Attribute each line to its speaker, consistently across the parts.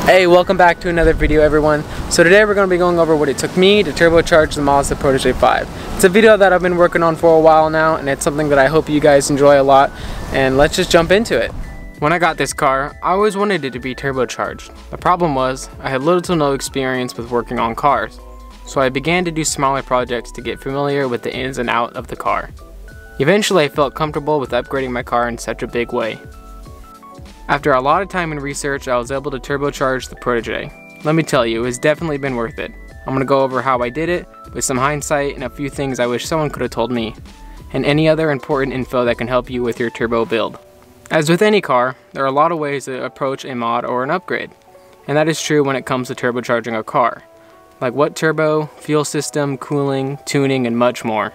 Speaker 1: Hey, welcome back to another video, everyone. So today we're going to be going over what it took me to turbocharge the Mazda Protege5. It's a video that I've been working on for a while now, and it's something that I hope you guys enjoy a lot, and let's just jump into it. When I got this car, I always wanted it to be turbocharged. The problem was, I had little to no experience with working on cars, so I began to do smaller projects to get familiar with the ins and outs of the car. Eventually I felt comfortable with upgrading my car in such a big way. After a lot of time and research, I was able to turbocharge the Protege. Let me tell you, it's definitely been worth it. I'm going to go over how I did it, with some hindsight and a few things I wish someone could have told me, and any other important info that can help you with your turbo build. As with any car, there are a lot of ways to approach a mod or an upgrade, and that is true when it comes to turbocharging a car, like what turbo, fuel system, cooling, tuning, and much more.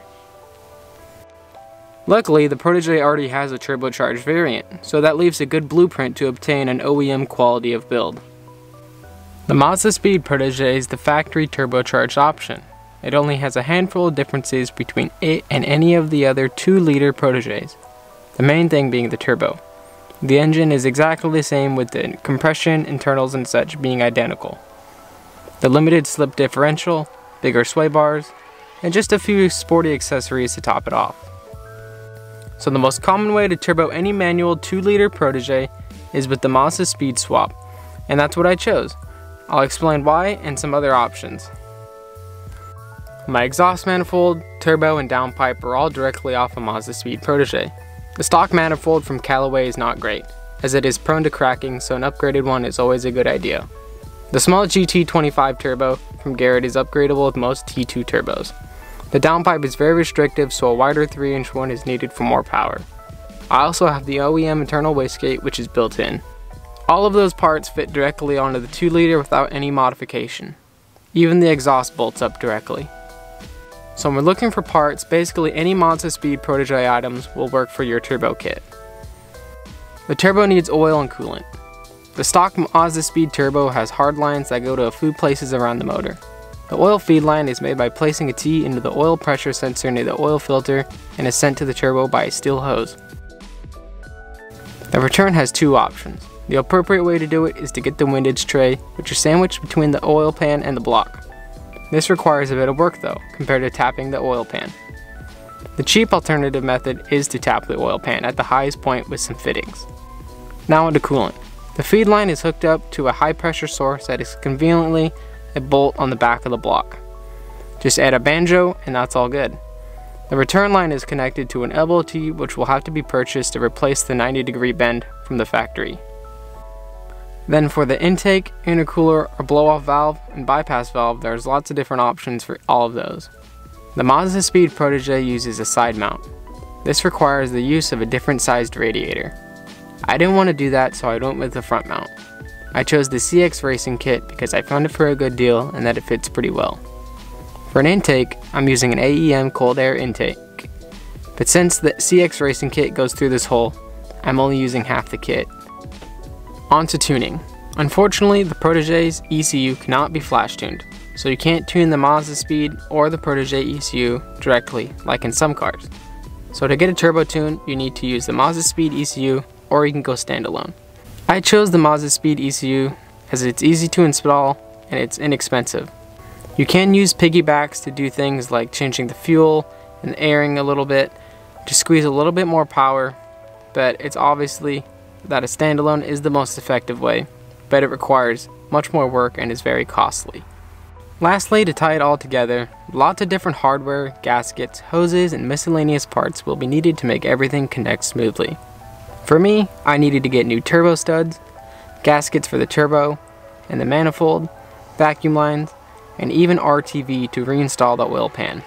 Speaker 1: Luckily, the Protege already has a turbocharged variant, so that leaves a good blueprint to obtain an OEM quality of build. The Mazda Speed Protege is the factory turbocharged option. It only has a handful of differences between it and any of the other 2-liter Proteges, the main thing being the turbo. The engine is exactly the same, with the compression, internals and such being identical. The limited slip differential, bigger sway bars, and just a few sporty accessories to top it off. So the most common way to turbo any manual 2-liter Protege is with the Mazda Speed Swap, and that's what I chose. I'll explain why and some other options. My exhaust manifold, turbo, and downpipe are all directly off a Mazda Speed Protege. The stock manifold from Callaway is not great, as it is prone to cracking, so an upgraded one is always a good idea. The small GT25 turbo from Garrett is upgradable with most T2 turbos. The downpipe is very restrictive, so a wider 3-inch one is needed for more power. I also have the OEM internal wastegate, which is built in. All of those parts fit directly onto the 2-liter without any modification. Even the exhaust bolts up directly. So when we're looking for parts, basically any Mazda Speed Protege items will work for your turbo kit. The turbo needs oil and coolant. The stock Mazda Speed Turbo has hard lines that go to a few places around the motor. The oil feed line is made by placing a T into the oil pressure sensor near the oil filter and is sent to the turbo by a steel hose. The return has two options. The appropriate way to do it is to get the windage tray, which is sandwiched between the oil pan and the block. This requires a bit of work though, compared to tapping the oil pan. The cheap alternative method is to tap the oil pan at the highest point with some fittings. Now onto coolant. The feed line is hooked up to a high pressure source that is conveniently a bolt on the back of the block. Just add a banjo and that's all good. The return line is connected to an elbow T, which will have to be purchased to replace the 90-degree bend from the factory. Then for the intake, intercooler, or blow-off valve and bypass valve, there's lots of different options for all of those. The Mazda Speed Protege uses a side mount. This requires the use of a different sized radiator. I didn't want to do that, so I went with the front mount. I chose the CX Racing kit because I found it for a good deal and that it fits pretty well. For an intake, I'm using an AEM cold air intake. But since the CX Racing kit goes through this hole, I'm only using half the kit. On to tuning. Unfortunately, the Protege's ECU cannot be flash tuned, so you can't tune the Mazda Speed or the Protege ECU directly like in some cars. So to get a turbo tune, you need to use the Mazda Speed ECU, or you can go standalone. I chose the Mazda Speed ECU as it's easy to install and it's inexpensive. You can use piggybacks to do things like changing the fuel and airing a little bit to squeeze a little bit more power, but it's obviously that a standalone is the most effective way, but it requires much more work and is very costly. Lastly, to tie it all together, lots of different hardware, gaskets, hoses, and miscellaneous parts will be needed to make everything connect smoothly. For me, I needed to get new turbo studs, gaskets for the turbo, and the manifold, vacuum lines, and even RTV to reinstall the oil pan.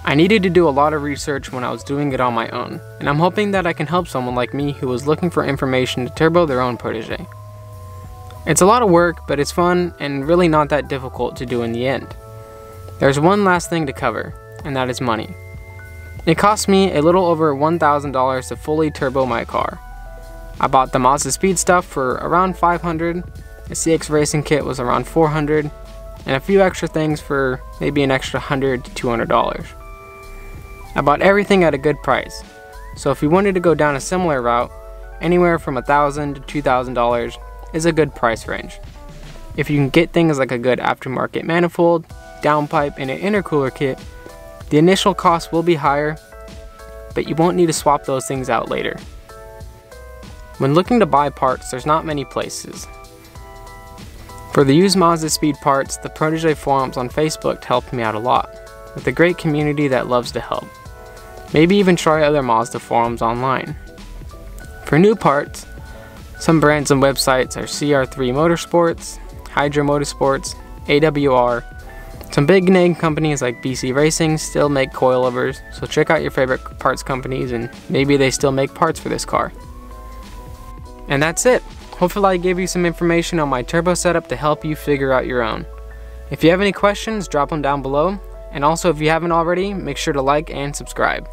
Speaker 1: I needed to do a lot of research when I was doing it on my own, and I'm hoping that I can help someone like me who was looking for information to turbo their own Protege. It's a lot of work, but it's fun and really not that difficult to do in the end. There's one last thing to cover, and that is money. It cost me a little over $1,000 to fully turbo my car. I bought the Mazda Speed stuff for around $500, the CX Racing kit was around $400, and a few extra things for maybe an extra $100 to $200. I bought everything at a good price, so if you wanted to go down a similar route, anywhere from $1,000 to $2,000 is a good price range. If you can get things like a good aftermarket manifold, downpipe, and an intercooler kit, the initial cost will be higher, but you won't need to swap those things out later. When looking to buy parts, there's not many places. For the used Mazda Speed parts, the Protege forums on Facebook helped me out a lot, with a great community that loves to help. Maybe even try other Mazda forums online. For new parts, some brands and websites are CR3 Motorsports, Hydra Motorsports, AWR. Some big name companies like BC Racing still make coilovers, so check out your favorite parts companies and maybe they still make parts for this car. And that's it. Hopefully I gave you some information on my turbo setup to help you figure out your own. If you have any questions, drop them down below. And also if you haven't already, make sure to like and subscribe.